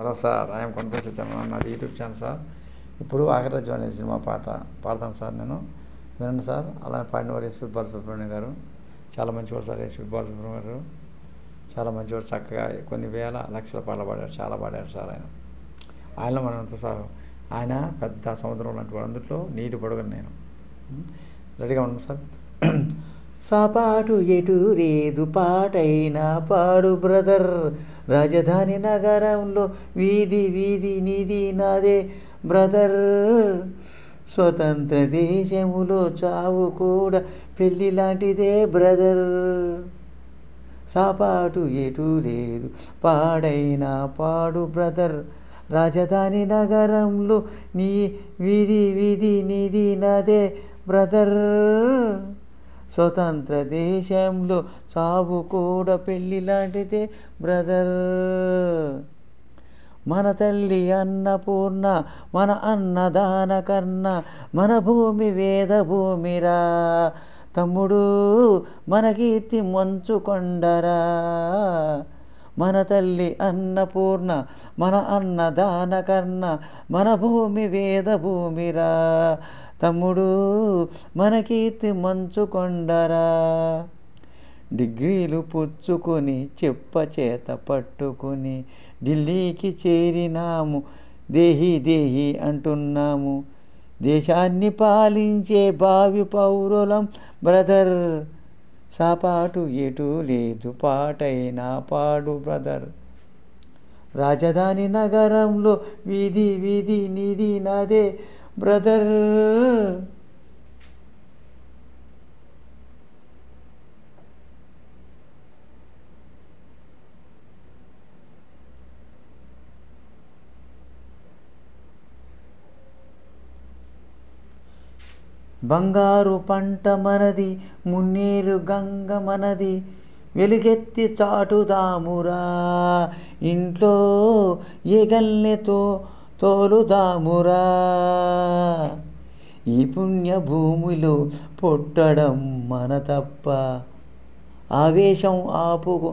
Hello sir, I'm Kondapalli Satyanarayana. నాది YouTube channel sir. ఇప్పుడు ఆఖరిరాజ్యం అనే సినిమా పాట పాడతాను సార్. నేను వినండి సార్. అలానే పాడినవారు ఎస్పి బాలసుబ్రహ్మణ్యం గారు. చాలా మంచివాడు సార్. ఎస్పి బాలసుబ్రహ్మణ్యం గారు చాలా మంచివాడు. చక్కగా కొన్ని వేల లక్షల పాటలు పాడారు. చాలా పాడారు సార్ ఆయన. ఆయనలో మనం ఎంత సార్, ఆయన పెద్ద సముద్రం లాంటి వాడు. అందులో నీటి పొడగను నేను. రెడీగా ఉన్నాను సార్. సాపాటు ఎటు రేదు పాటైనా పాడు బ్రదర్, రాజధాని నగరంలో వీధి వీధి నీది నాదే బ్రదర్, స్వతంత్ర దేశములో చావు కూడా పెళ్ళి లాంటిదే బ్రదర్. సాపాటు ఎటు లేదు పాడైనా పాడు బ్రదర్, రాజధాని నగరంలో నీ వీధి వీధి నీది నాదే బ్రదర్, స్వతంత్ర దేశంలో చావు కూడా పెళ్ళి లాంటిదే బ్రదర్. మన తల్లి అన్నపూర్ణ, మన అన్నదాన కర్ణ, మన భూమి వేద భూమిరా తమ్ముడు, మన కీర్తి మంచుకొండరా. మన తల్లి అన్నపూర్ణ, మన అన్నదాన కర్ణ, మన భూమి వేద భూమిరా తమ్ముడు, మన కీర్తి మంచుకొండరా. డిగ్రీలు పుచ్చుకొని చెప్ప చేత పట్టుకొని ఢిల్లీకి చేరినాము, దేహి దేహి అంటున్నాము, దేశాన్ని పాలించే భావి పౌరులం బ్రదర్. సాపాటు ఎటు లేదు పాటైనా పాడు బ్రదర్, రాజధాని నగరంలో వీధి వీధి నీది నాదే బ్రదర్. బంగారు పంట మనది, మున్నేరు గంగ మనది, వెలుగెత్తి చాటుదామురా, ఇంట్లో ఏగల్నితో తోలుదామురా. ఈ పుణ్య భూమిలో పుట్టడం మన తప్ప, ఆవేశం ఆపుకో.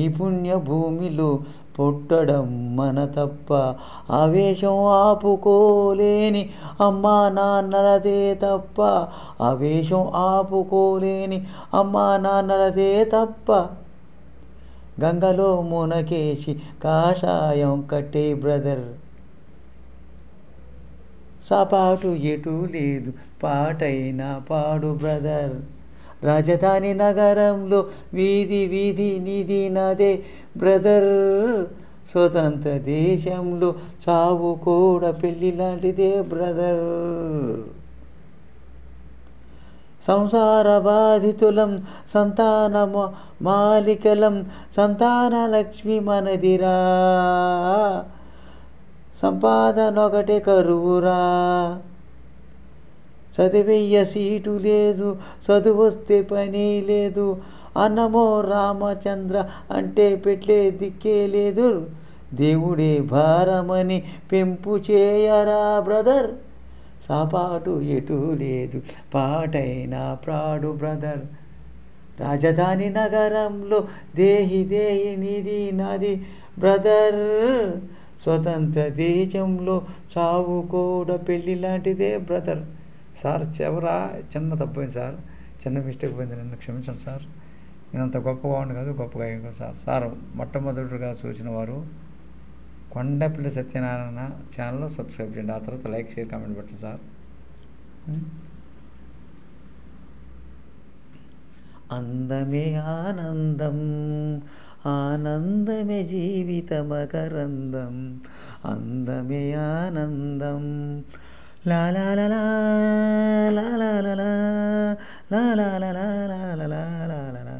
ఈ పుణ్య భూమిలో పుట్టడం మన తప్ప, ఆవేశం ఆపుకోలేని అమ్మా నాన్నలదే తప్ప, ఆవేశం ఆపుకోలేని అమ్మా నాన్నలదే తప్ప. గంగలో మునకేసి కాషాయం కట్టే బ్రదర్, సాపాటు ఎటు లేదు పాటైనా పాడు బ్రదర్, రాజధాని నగరంలో వీధి వీధి నీది నాదే బ్రదర్, స్వతంత్ర దేశంలో చావు కూడా పెళ్ళి లాంటిదే బ్రదర్. సంసార బాధితులం సంతాన మాలికలం, సంతాన లక్ష్మి మనదిరా, సంపాదనొకటే కరువురా. చదివయ్య సీటు లేదు, చదువొస్తే పని లేదు, అన్నమో రామచంద్ర అంటే పెట్లే దిక్కే లేదు, దేవుడే భారమని పెంపు చేయరా బ్రదర్. సాపాటు ఎటు లేదు పాటైనా పాడు బ్రదర్, రాజధాని నగరంలో దేహి దేహి నీది నాది బ్రదర్, స్వతంత్ర దేశంలో చావు కూడా పెళ్ళి లాంటిదే బ్రదర్. సార్ చివరా చిన్న తప్పైంది సార్, చిన్న మిస్టేక్ పోయింది, నన్ను క్షమించండి సార్. నేను అంత గొప్పగా ఉండి కాదు, గొప్పగా అయ్యాను సార్. సార్ మొట్టమొదటిగా చూసిన వారు కొండపల్లి సత్యనారాయణ ఛానల్లో సబ్స్క్రైబ్ చేయండి, ఆ తర్వాత లైక్ షేర్ కామెంట్ పెట్టండి సార్. అందమే ఆనందం, ఆనందమే జీవితమకరందం, అందమే ఆనందం, లా లా లా లా లా లా లా లా లా లా లా లా లా లా.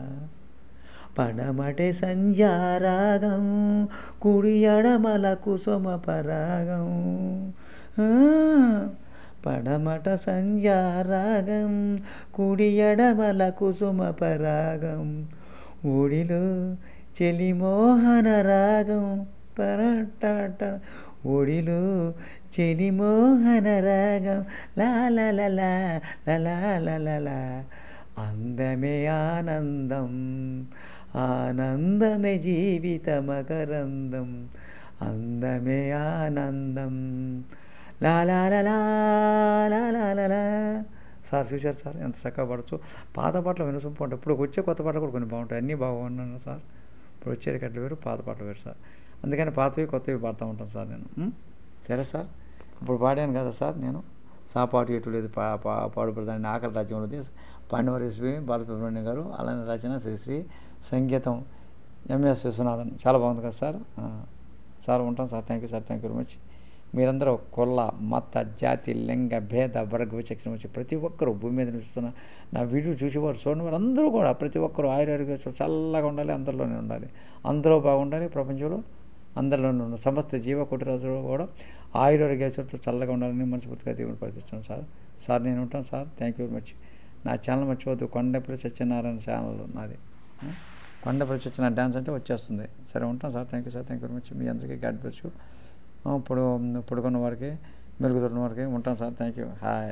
పడమటే సంధ్యారాగం, కుడి ఎడమల కుసుమ పరాగం, పడమట సంధ్యారాగం, కుడి ఎడమల కుసుమ పరాగం, ఒడిలో చెలిమోహన రాగం టరట, ఒడిలో చెలిమోహన రాగం లా లా లా లా లా లా లా లా. అందమే ఆనందం, ఆనందమే జీవిత మకరందం, అందమే ఆనందం. లా లా లా లా లా లా లా లా. సార్ చూశారు సార్ ఎంత చక్కగా పాడచ్చు. పాత పాటలు వినసొంపు ఉంటాయి. ఇప్పుడు వచ్చే కొత్త పాటలు కూడా కొన్ని బాగుంటాయి. అన్నీ బాగున్నాను సార్. ఇప్పుడు వచ్చే రికార్డులు వేరు, పాత పాటలు వేరు సార్. అందుకని పాతవి కొత్తవి పాడుతూ ఉంటాను సార్ నేను. సరే సార్, ఇప్పుడు పాడాను కదా సార్ నేను. సాపాటు ఎటు లేదు పాడు ప్రధాని ఆకలి రాజ్యం ఉన్నది పాండవరి ఎస్వి బాలసుబ్రహ్మణ్యం గారు, అలానే రచన శ్రీశ్రీ, సంగీతం ఎంఎస్ విశ్వనాథన్. చాలా బాగుంది కదా సార్. సార్ ఉంటాం sir. Thank you sir. Thank you very much. మీరందరూ కుల మత జాతి లింగ భేద వర్గ విచక్షణ వచ్చి ప్రతి ఒక్కరూ భూమి మీద నిలుస్తున్న నా వీడియో చూసేవారు చూడండి వారు అందరూ కూడా ప్రతి ఒక్కరూ ఆయుర్వేద చల్లగా ఉండాలి, అందరిలోనే ఉండాలి, అందరూ బాగుండాలి, ప్రపంచంలో అందరిలోనే ఉండాలి. సమస్త జీవకోటి రాజులు కూడా ఆయుర్వేద చల్లగా ఉండాలని మనస్ఫూర్తిగా దేవుడు ప్రార్థిస్తున్నాను సార్. సార్ నేను ఉంటాను sir. Thank you very much. నా ఛానల్ మర్చిపోద్దు, కొండపల్లి సత్యనారాయణ ఛానల్ నాది. కొండపల్లి సత్యనారాయణ డ్యాన్స్ అంటే వచ్చేస్తుంది. సరే ఉంటాను sir. Thank you sir. Thank you very much. మీ అందరికీ గాడ్ బ్లెస్ యూ. పడుకున్న వారికి మెలుగుతున్న వారికి ఉంటాను సార్. Thank you. హాయ్.